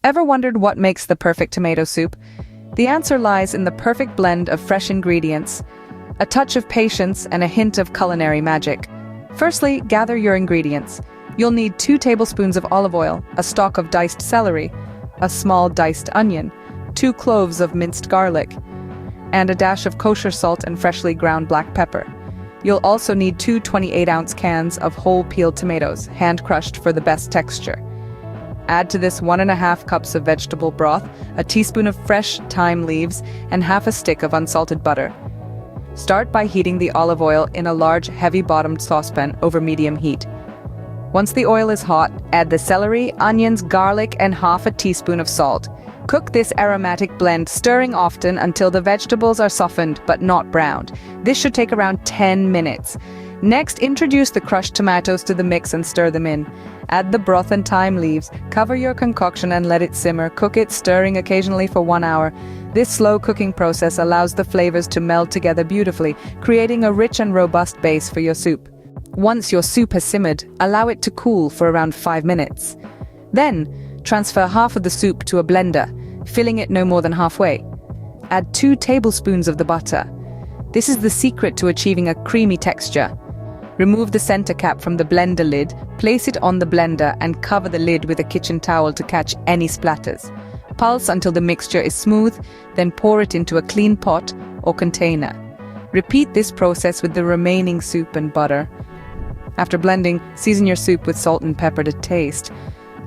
Ever wondered what makes the perfect tomato soup? The answer lies in the perfect blend of fresh ingredients, a touch of patience, and a hint of culinary magic. Firstly, gather your ingredients. You'll need 2 tablespoons of olive oil, a stalk of diced celery, a small diced onion, 2 cloves of minced garlic, and a dash of kosher salt and freshly ground black pepper. You'll also need 2 28-ounce cans of whole peeled tomatoes, hand-crushed for the best texture. Add to this 1.5 cups of vegetable broth, a teaspoon of fresh thyme leaves, and half a stick of unsalted butter. Start by heating the olive oil in a large, heavy-bottomed saucepan over medium heat. Once the oil is hot, add the celery, onions, garlic, and half a teaspoon of salt. Cook this aromatic blend, stirring often until the vegetables are softened but not browned. This should take around 10 minutes. Next, introduce the crushed tomatoes to the mix and stir them in. Add the broth and thyme leaves, cover your concoction and let it simmer. Cook it, stirring occasionally for 1 hour. This slow cooking process allows the flavors to meld together beautifully, creating a rich and robust base for your soup. Once your soup has simmered, allow it to cool for around 5 minutes. Then, transfer half of the soup to a blender, filling it no more than halfway. Add 2 tablespoons of the butter. This is the secret to achieving a creamy texture. Remove the center cap from the blender lid, place it on the blender, and cover the lid with a kitchen towel to catch any splatters. Pulse until the mixture is smooth, then pour it into a clean pot or container. Repeat this process with the remaining soup and butter. After blending, season your soup with salt and pepper to taste.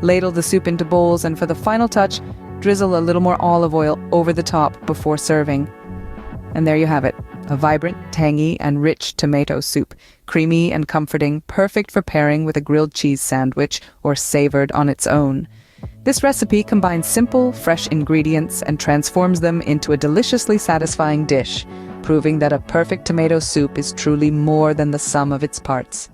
Ladle the soup into bowls, and for the final touch, drizzle a little more olive oil over the top before serving. And there you have it, a vibrant, tangy, and rich tomato soup. Creamy and comforting, perfect for pairing with a grilled cheese sandwich or savored on its own. This recipe combines simple, fresh ingredients and transforms them into a deliciously satisfying dish, proving that a perfect tomato soup is truly more than the sum of its parts.